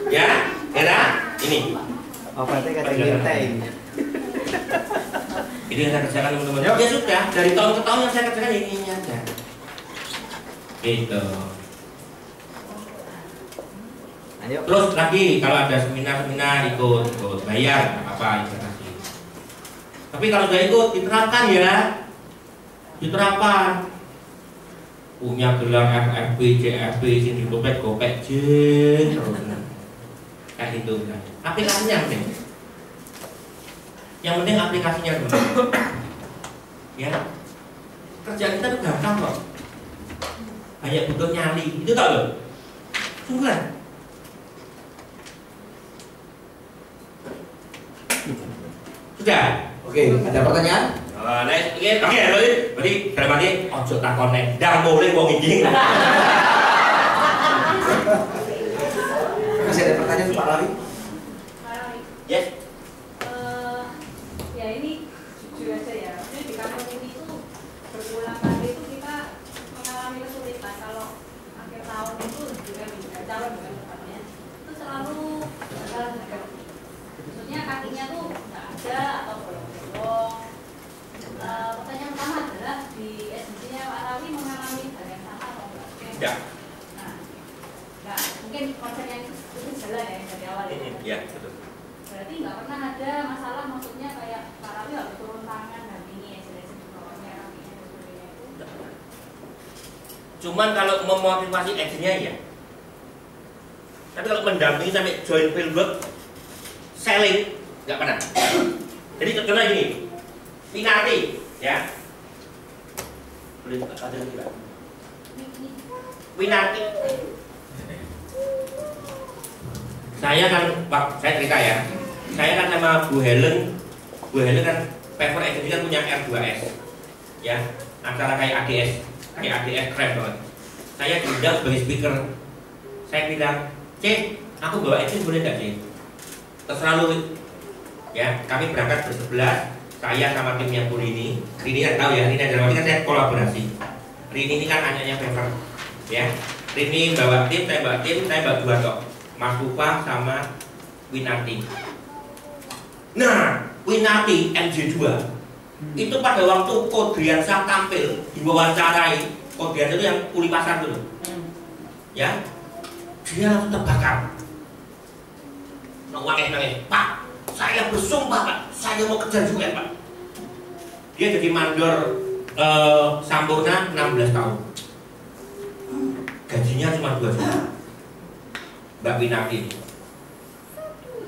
Ya, era ini. Obatnya kata ngintai. Ini yang saya kerjakan teman-teman. Ya sudah, dari tahun ke tahun yang saya kerjakan ini aja. Gitu. Ayo. Terus lagi kalau ada seminar-seminar ikut bayar nggak apa-apa investasi. Tapi kalau nggak ikut diterapkan ya, diterapkan. Punya gelar FFP, CFP, sini gopek jen terus kayak gitu kan. Aplikasinya yang penting. Yang penting aplikasinya dulu. Ya, kerjaan kita tuh gampang kok. Hanya butuh nyali, itu tau loh. Sungguhan. Sudah. Oke, ada pertanyaan? Berarti dalam arti ojo takone, ndang mulai wong iki. Masih ada pertanyaan Pak Rawi? Yes. Ya ini jujur aja ya. Ini di kantor ini tuh berulang kali itu kita mengalami kesulitan kalau akhir tahun itu juga calon bukan tepatnya itu selalu gagal gagal. Maksudnya kakinya tuh nggak ada atau bolong-bolong. Pertanyaan pertama adalah di SDC-nya Pak Rawi mengalami hal yang sama atau enggak? Ya. Nah, mungkin konsepnya itu jalan ya dari awal ya. Iya, betul. Berarti nggak pernah ada masalah, maksudnya kayak Pak Rawi harus turun tangan dan ini SDC di bawahnya kakinya dan sebagainya itu. Cuman kalau memotivasi actionnya ya. Tapi kalau mendampingi sampai join fieldwork, selling nggak pernah. Jadi contohnya gini. Pinarti, ya. Boleh ada lagi Pak? Winarti. Saya kan, Pak, saya cerita ya. Saya kan sama Bu Helen kan paper agency kan punya R2S, ya. Antara kayak ADS keren banget. Saya diundang sebagai speaker. Saya bilang, C, aku bawa agency boleh nggak C? Terserah lu. Ya, kami berangkat bersebelas. Saya sama timnya Bu Rini kan tahu ya, Rini dalam arti kan saya kolaborasi. Rini ini kan anaknya paper, ya. Rini bawa tim, saya bawa dua tok, Mas Kupa sama Winarti. Nah, Winarti MJ2 itu pada waktu Kodriansyah tampil diwawancarai, Kodriansyah itu yang kuli pasar dulu, ya, dia langsung terbakar. Nangis, Pak, saya bersumpah Pak, saya mau kejar juga Pak. Dia jadi mandor Sampurna 16 tahun. Gajinya cuma 2 juta. Mbak Winarti.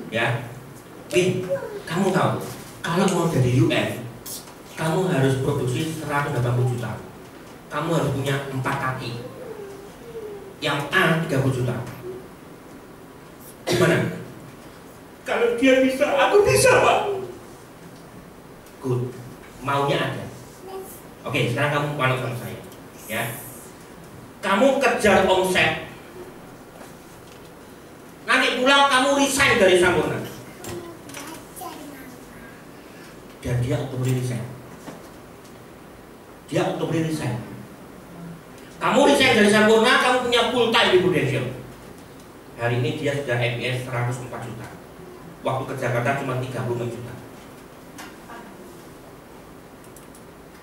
Ya. Win, kamu tahu kalau mau jadi UN, kamu harus produksi 180 juta. Kamu harus punya 4 kaki. Yang A 30 juta. Gimana? Kalau dia bisa, aku bisa Pak. Good, maunya ada. Oke, sekarang kamu panut sama saya, ya. Kamu kejar omset. Nanti pulang kamu resign dari Sampurna. Dan dia Oktober resign. Kamu resign dari Sampurna, kamu punya full time di Prudential. Hari ini dia sudah EPS 104 juta. Waktu ke Jakarta cuma 35 juta.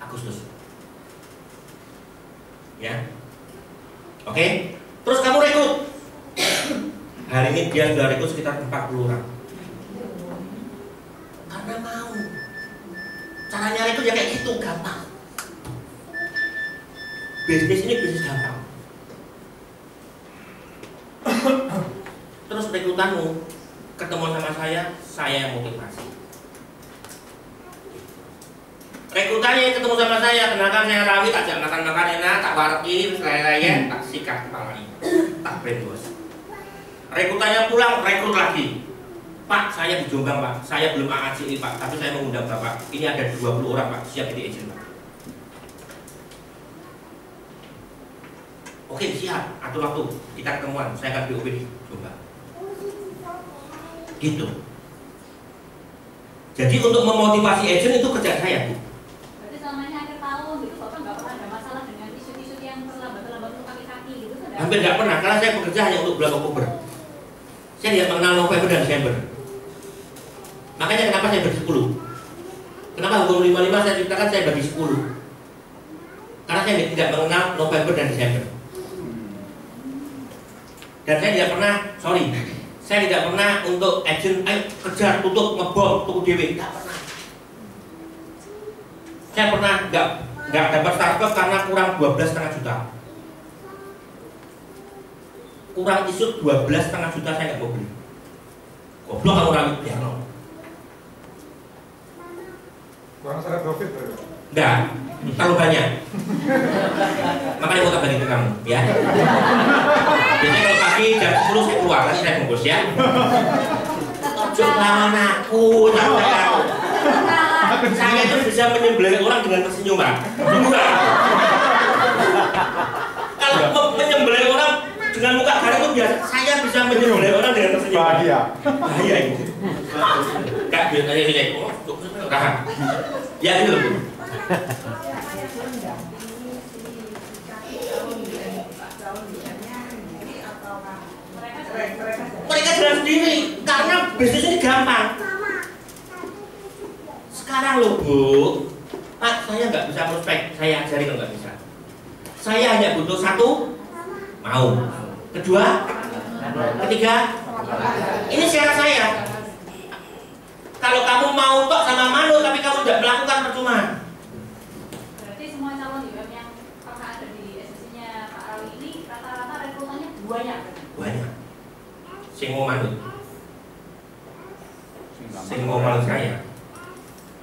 Agustus. Ya. Oke. Terus kamu rekrut. Hari ini dia sudah rekrut sekitar 40 orang. Karena mau. Caranya rekrut ya kayak gitu, gampang. Bisnis ini bisnis gampang. Terus rekrutanmu ketemu sama saya yang motivasi. Rekrutannya ketemu sama saya, kenalkan saya Rawi, tak ajak makan enak, tak warki, saya tak sikat kepalanya, tak brainwash. Rekrutannya pulang, rekrut lagi. Pak, saya di Jombang Pak, saya belum AACI Pak, tapi saya mengundang Bapak. Ini ada 20 orang Pak, siap jadi agent Pak. Oke siap, atur waktu, kita ketemuan, saya akan BOP di Jombang. Gitu. Jadi untuk memotivasi agent itu kerja saya Bu. Berarti selama ini akhir tahun gitu Bapak nggak pernah ada masalah dengan isu-isu yang terlambat untuk kaki-kaki gitu? Hampir nggak pernah, karena saya bekerja hanya untuk bulan Oktober. Saya tidak mengenal November dan Desember. Makanya kenapa saya bagi 10? Kenapa hukum 55 saya ceritakan saya bagi 10? Karena saya tidak mengenal November dan Desember. Dan saya tidak pernah, saya tidak pernah untuk agent, kejar, tutup, ngebom, tutup dewe, tidak pernah. Saya pernah nggak dapat Starbucks karena kurang 12,5 juta. Kurang isu 12,5 juta saya nggak mau beli. Goblok kamu Rami, biar no. Kurang sadar profit berarti? Enggak, terlalu banyak. Makanya mau bagi ke kamu, ya. Biasanya kalau pagi jam 10 saya keluar, nanti saya bungkus ya. Coba aku, saya itu bisa menyembelih orang dengan tersenyuman. Kalau menyembelih orang dengan muka garing itu biasa, saya bisa menyembelih orang dengan tersenyuman. Bahaya itu. Enggak, biasanya ini, tahan. Ya itu loh. Mereka jalan sendiri karena bisnis ini gampang. Sekarang loh Bu, Pak, saya nggak bisa prospek, saya ajari kalau nggak bisa. Saya hanya butuh 1, mau. Kedua, ketiga, ini syarat saya. Kalau kamu mau tok sama manut tapi kamu tidak melakukan, percuma. Berarti semua calon UM yang pernah ada di SSC-nya Pak Rawi ini rata-rata rekrutannya banyak. Banyak. Sing mau manut. Sing mau manut saya.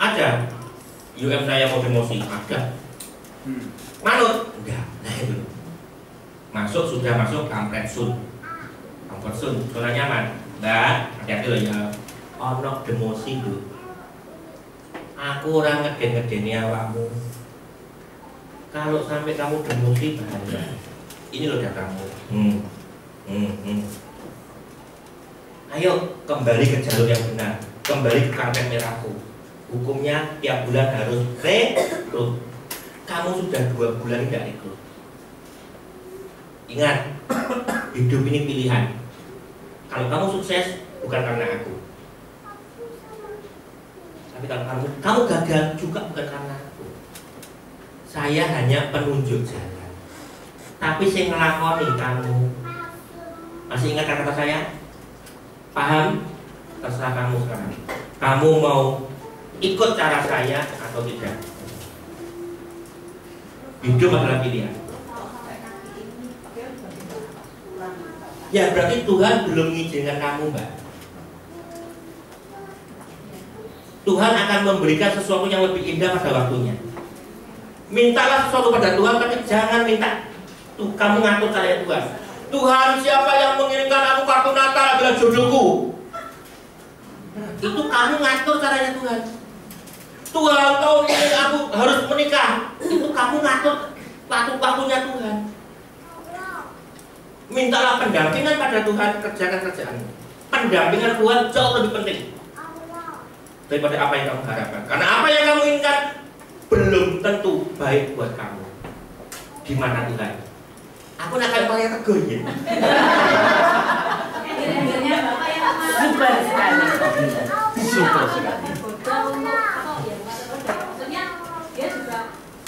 Ada. UM saya mau demosi, ada. Manut? Enggak. Nah itu. Sudah masuk kampret sun. Kampret sun, zona nyaman. Enggak, hati-hati loh ya. Ono demosi Bu. Aku orang ngeden-ngedeni awakmu. Kalau sampai kamu demosi bahaya. Ini loh datamu. Ayo kembali ke jalur yang benar. Kembali ke karpet merahku. Hukumnya tiap bulan harus rekrut. Kamu sudah 2 bulan tidak rekrut. Ingat, hidup ini pilihan. Kalau kamu sukses bukan karena aku. Tapi kalau kamu gagal juga bukan karena aku. Saya hanya penunjuk jalan. Tapi saya ngelakoni kamu. Masih ingat kata-kata saya? Paham? Terserah kamu sekarang. Kamu mau ikut cara saya atau tidak? Hidup adalah pilihan. Ya berarti Tuhan belum mengizinkan kamu, Mbak. Tuhan akan memberikan sesuatu yang lebih indah pada waktunya. Mintalah sesuatu pada Tuhan, tapi jangan minta kamu ngatur caranya Tuhan. Tuhan, siapa yang mengirimkan aku kartu Natal adalah jodohku. Itu kamu ngatur caranya Tuhan. Tuhan, tahun ini aku harus menikah. Itu kamu ngatur waktunya Tuhan. Mintalah pendampingan pada Tuhan, kerjakan kerjaan. Pendampingan Tuhan jauh lebih penting daripada apa yang kamu harapkan. Karena apa yang kamu inginkan belum tentu baik buat kamu. Gimana Tuhan? Aku nak akan paling tegur ya. Super sekali. Super sekali. Maksudnya dia juga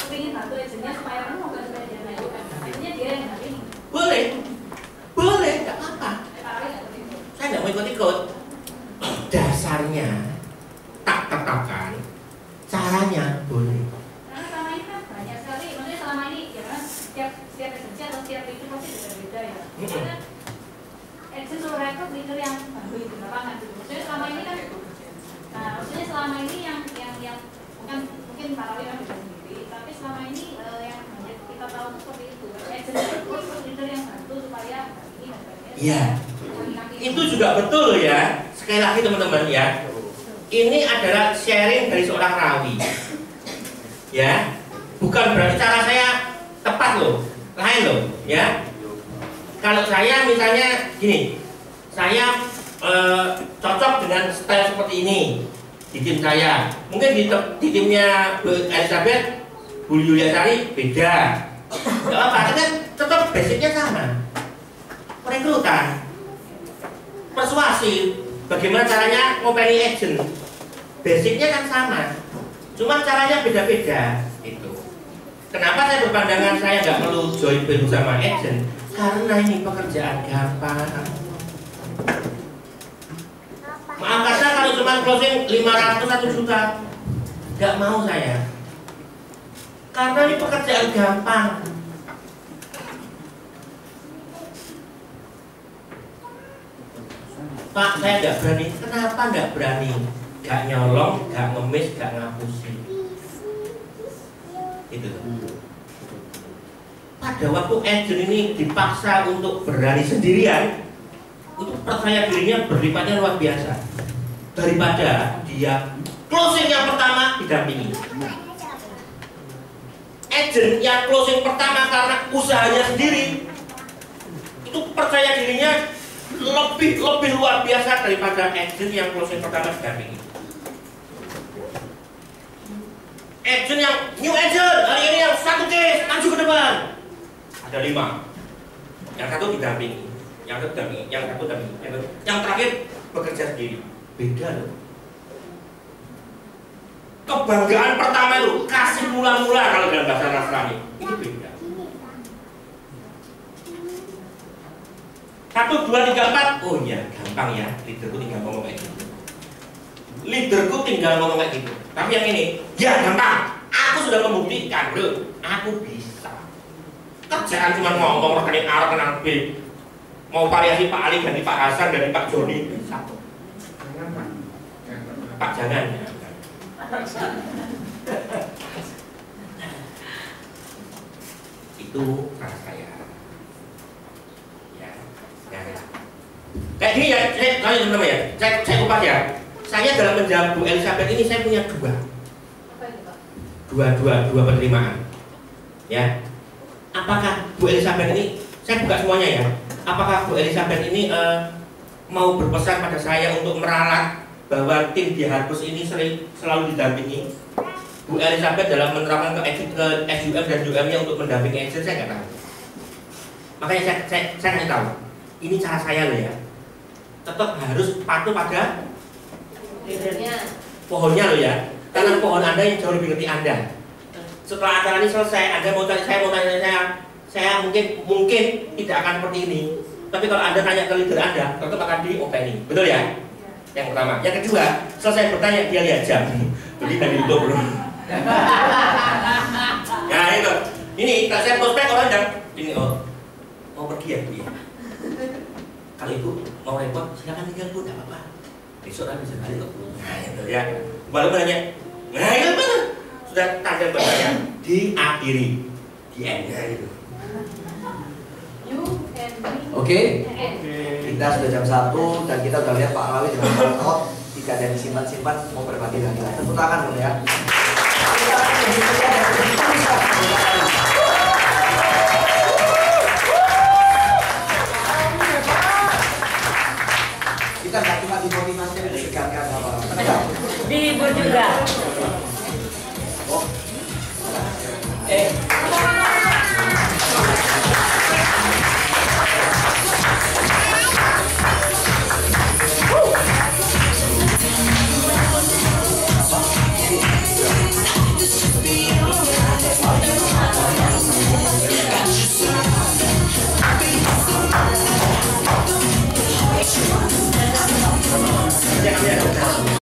ingin bantu agennya supaya kamu mau supaya dia naik. Akhirnya dia yang hari ini. Boleh, nggak apa-apa. Saya nggak mau ikut-ikut. Dasarnya tak tetapkan, caranya boleh. Karena selama ini kan banyak sekali, maksudnya selama ini ya kan setiap agensi atau setiap itu pasti beda-beda ya. Karena agensi suruh rekrut leader yang baru di lapangan gitu. Maksudnya selama ini kan, maksudnya selama ini yang mungkin para leader kan bisa sendiri, tapi selama ini yang banyak kita tahu itu seperti itu. Agensi rekrut leader yang bantu supaya ini dan sebagainya. Iya. Itu juga betul ya. Sekali lagi teman-teman ya. Ini adalah sharing dari seorang rawi. Ya. Bukan berarti cara saya tepat loh. Lain loh, ya. Kalau saya misalnya gini, saya cocok dengan style seperti ini di tim saya. Mungkin di timnya Bu Elizabeth, Bu Yulia Sari beda. Gak apa-apa, kan tetap basicnya sama. Perekrutan persuasi. Bagaimana caranya ngopeni agent? Basicnya kan sama, cuma caranya beda-beda. Itu. Kenapa saya berpandangan saya nggak perlu join baru sama agent? Karena ini pekerjaan gampang. Maaf kata kalau cuma closing 500 1 juta, nggak mau saya. Karena ini pekerjaan gampang. Pak, saya nggak berani. Kenapa nggak berani? Nggak nyolong, nggak ngemis, nggak ngapusin. Itu. Pada waktu agent ini dipaksa untuk berani sendirian, itu percaya dirinya berlipatnya luar biasa. Daripada dia closing yang pertama didampingi. Agent yang closing pertama karena usahanya sendiri, itu percaya dirinya lebih luar biasa daripada agent yang closing pertama didampingi. Agent yang new agent hari ini yang satu case maju ke depan ada 5, yang satu didampingi, yang satu didampingi, yang terakhir bekerja sendiri. Beda loh. Kebanggaan pertama itu kasih mula-mula kalau dalam bahasa Nasrani itu beda. 1, 2, 3, 4. Oh iya, gampang ya. Leaderku tinggal ngomong kayak gitu. Leaderku tinggal ngomong kayak gitu. Tapi yang ini, ya gampang. Aku sudah membuktikan, bro. Aku bisa. Kerjaan cuma ngomong rekening A, rekening B. Mau variasi Pak Ali ganti Pak Hasan ganti Pak Joni bisa. Pak jangan ya. Itu rasa saya. Kayak gini ya, teman-teman ya, saya kupas ya. Saya dalam menjawab Bu Elizabeth ini saya punya dua penerimaan. Ya, apakah Bu Elizabeth ini, saya buka semuanya ya. Apakah Bu Elizabeth ini mau berpesan pada saya untuk meralat bahwa tim di Harpus ini selalu didampingi? Bu Elizabeth dalam menerapkan ke SUM dan UM-nya untuk mendampingi agent, saya nggak tahu. Makanya saya nggak tahu. Ini cara saya loh ya. Tetap harus patuh pada pohonnya loh ya. Tanam pohon Anda yang jauh lebih ngerti Anda. Setelah acara ini selesai, Anda mau tanya saya mungkin tidak akan seperti ini. Tapi kalau Anda tanya ke leader Anda, tetap akan diopeni. Betul ya? Yang pertama. Yang kedua, selesai bertanya dia lihat jam. Jadi tadi itu bro. Ya itu. Ini tak saya prospek orang dan ini mau pergi ya Bu ya. Kalau Ibu mau repot, silakan tinggal Bu, tidak apa-apa. Besok kan bisa balik kok. Nah itu ya. Baru nanya, nah itu mana? Sudah tanda bahaya diakhiri, di end-nya itu. Oke, kita sudah jam 1 dan kita udah lihat Pak Rawi dengan hot, tidak ada disimpan-simpan, mau berbagi lagi. Tepuk tangan dulu ya. Kita nggak cuma dimotivasi, disegarkan apa? Dihibur juga. Oh. Jangan